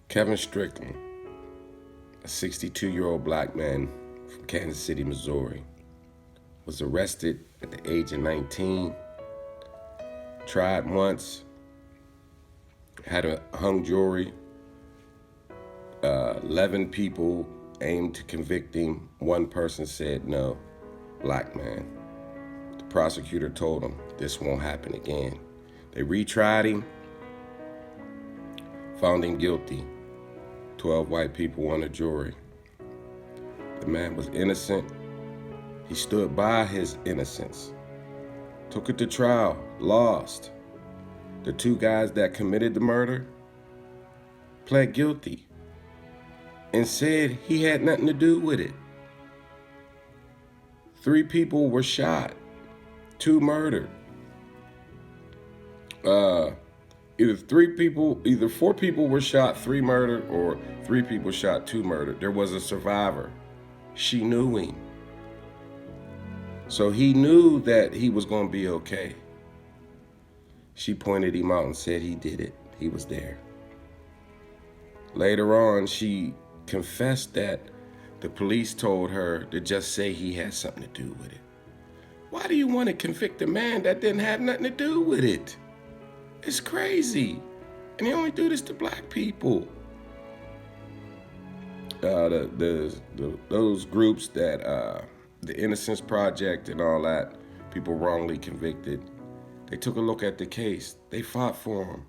Kevin Strickland, a 62-year-old black man from Kansas City, Missouri, was arrested at the age of 19, tried once, had a hung jury. 11 people aimed to convict him. One person said no, black man. The prosecutor told him this won't happen again. They retried him, found him guilty. 12 white people on the jury. The man was innocent. He stood by his innocence. Took it to trial, lost. The two guys that committed the murder pled guilty and said he had nothing to do with it. 3 people were shot, 2 murdered. Either 4 people were shot, 3 murdered, or 3 people shot, 2 murdered. There was a survivor. She knew him. So he knew that he was going to be okay. She pointed him out and said he did it. He was there. Later on, she confessed that the police told her to just say he had something to do with it. Why do you want to convict a man that didn't have nothing to do with it? It's crazy. And they only do this to black people. Those groups that, the Innocence Project and all that, people wrongly convicted, they took a look at the case. They fought for him.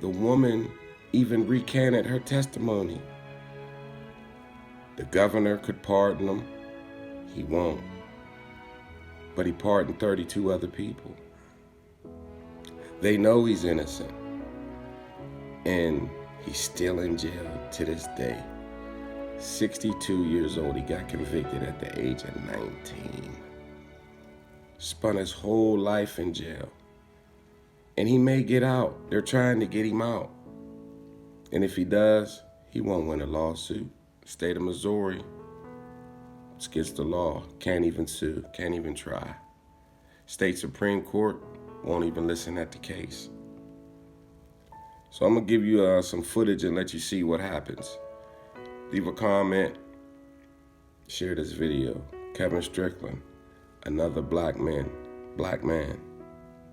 The woman even recanted her testimony. The governor could pardon him. He won't. But he pardoned 32 other people. They know he's innocent. And he's still in jail to this day. 62 years old, he got convicted at the age of 19. Spent his whole life in jail. And he may get out. They're trying to get him out. And if he does, he won't win a lawsuit. State of Missouri, it's against the law. Can't even sue, can't even try. State Supreme Court won't even listen at the case. So I'm gonna give you some footage and let you see what happens. Leave a comment, share this video. Kevin Strickland, another black man,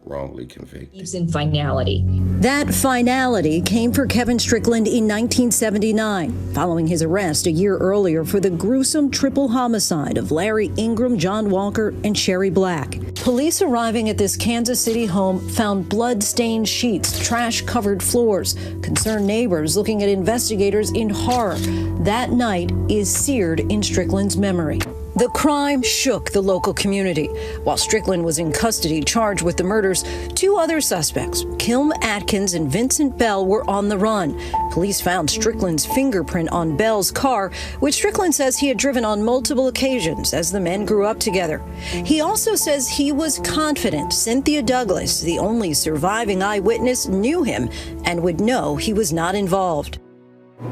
wrongly convicted. Believes in finality. That finality came for Kevin Strickland in 1979, following his arrest a year earlier for the gruesome triple homicide of Larry Ingram, John Walker, and Sherry Black. Police arriving at this Kansas City home found blood-stained sheets, trash-covered floors. Concerned neighbors looking at investigators in horror. That night is seared in Strickland's memory. The crime shook the local community. While Strickland was in custody charged with the murders, 2 other suspects, Kilm Atkins and Vincent Bell, were on the run. Police found Strickland's fingerprint on Bell's car, which Strickland says he had driven on multiple occasions as the men grew up together. He also says he was confident Cynthia Douglas, the only surviving eyewitness, knew him and would know he was not involved.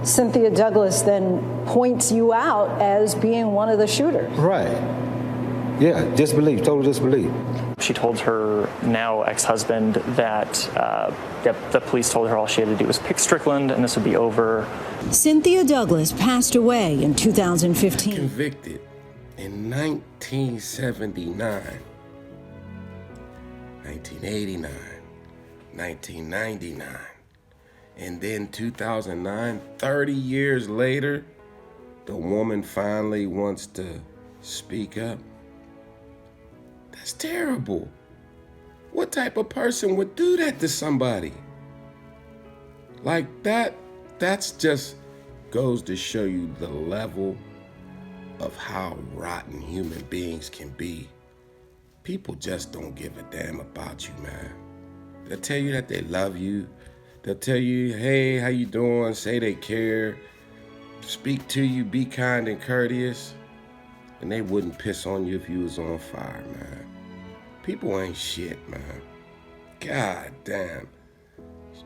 Cynthia Douglas then points you out as being one of the shooters. Right. Yeah, disbelief, total disbelief. She told her now ex-husband that the police told her all she had to do was pick Strickland and this would be over. Cynthia Douglas passed away in 2015. Convicted in 1979, 1989, 1999. And then 2009, 30 years later, the woman finally wants to speak up. That's terrible. What type of person would do that to somebody? Like that's just goes to show you the level of how rotten human beings can be. People just don't give a damn about you, man. They'll tell you that they love you. They'll tell you, hey, how you doing? Say they care. Speak to you, be kind and courteous. And they wouldn't piss on you if you was on fire, man. People ain't shit, man. God damn.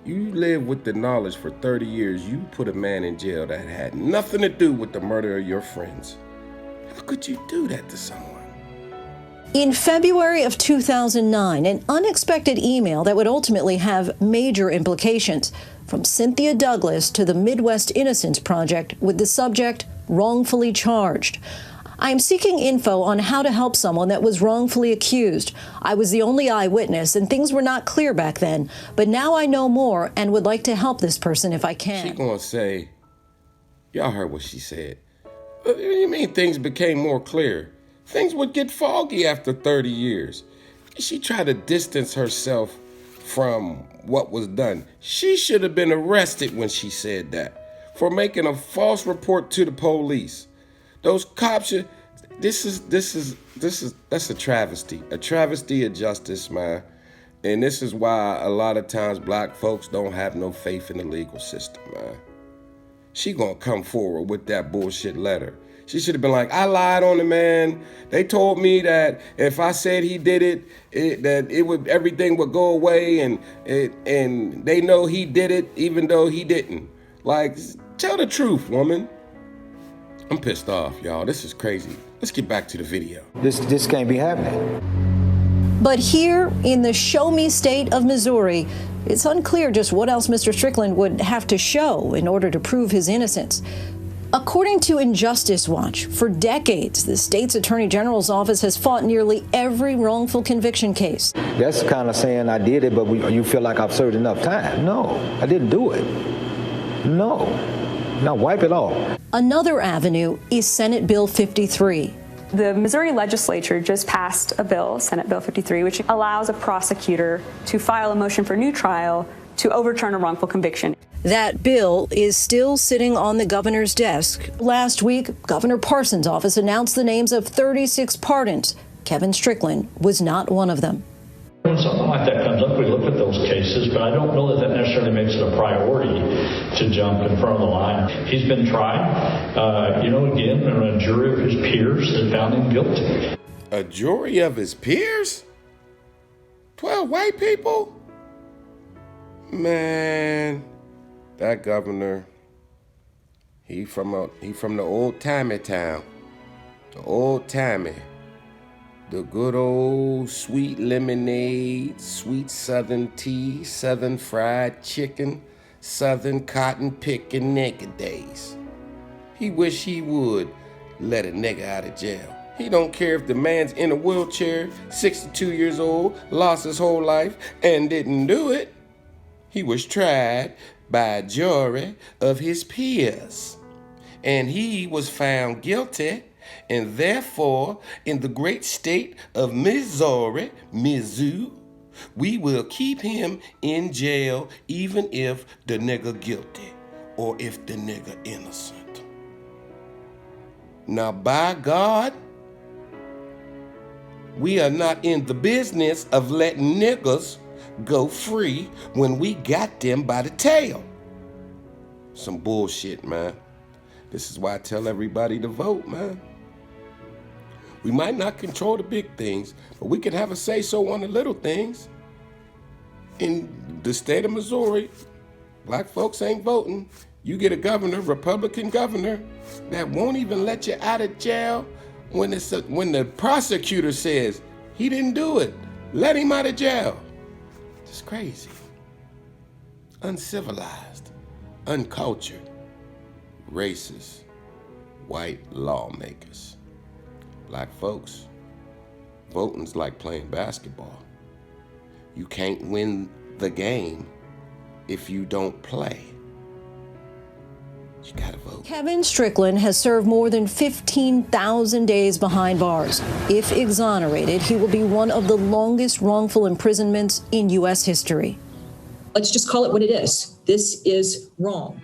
You live with the knowledge for 30 years. You put a man in jail that had nothing to do with the murder of your friends. How could you do that to someone? In February of 2009, an unexpected email that would ultimately have major implications. from Cynthia Douglas to the Midwest Innocence Project with the subject wrongfully charged. I am seeking info on how to help someone that was wrongfully accused. I was the only eyewitness and things were not clear back then, but now I know more and would like to help this person if I can. She gonna say, y'all heard what she said. What do you mean things became more clear? Things would get foggy after 30 years. She tried to distance herself from what was done. She should have been arrested when she said that for making a false report to the police. Those cops should, that's a travesty of justice, man. And this is why a lot of times black folks don't have no faith in the legal system, man. She gonna come forward with that bullshit letter. She should have been like, I lied on the man. They told me that if I said he did it, that everything would go away, and they know he did it even though he didn't. Like, tell the truth, woman. I'm pissed off, y'all. This is crazy. Let's get back to the video. This can't be happening. But here in the show me state of Missouri, it's unclear just what else Mr. Strickland would have to show in order to prove his innocence. According to Injustice Watch, for decades, the state's attorney general's office has fought nearly every wrongful conviction case. That's kind of saying I did it, but you feel like I've served enough time. No, I didn't do it. No. Now wipe it off. Another avenue is Senate Bill 53. The Missouri legislature just passed a bill, Senate Bill 53, which allows a prosecutor to file a motion for new trial to overturn a wrongful conviction. That bill is still sitting on the governor's desk. Last week, Governor Parsons' office announced the names of 36 pardons. Kevin Strickland was not one of them. When something like that comes up, we look at those cases, but I don't know that necessarily makes it a priority to jump in front of the line. He's been tried, again, and a jury of his peers that found him guilty. A jury of his peers? 12 white people? Man, that governor, he from the old-timey town. The old-timey. The good old sweet lemonade, sweet southern tea, southern fried chicken, southern cotton picking nigga days. He wish he would let a nigga out of jail. He don't care if the man's in a wheelchair, 62 years old, lost his whole life, and didn't do it. He was tried by a jury of his peers, and he was found guilty. And therefore, in the great state of Missouri, we will keep him in jail even if the nigga guilty or if the nigga innocent. Now, by God, we are not in the business of letting niggas go free when we got them by the tail. Some bullshit, man. This is why I tell everybody to vote, man. We might not control the big things, but we can have a say-so on the little things. In the state of Missouri, black folks ain't voting. You get a governor, Republican governor, that won't even let you out of jail when the prosecutor says he didn't do it. Let him out of jail. It's crazy. Uncivilized, uncultured, racist, white lawmakers. Black folks, voting's like playing basketball. You can't win the game if you don't play. You gotta vote. Kevin Strickland has served more than 15,000 days behind bars. If exonerated, he will be one of the longest wrongful imprisonments in U.S. history. Let's just call it what it is. This is wrong.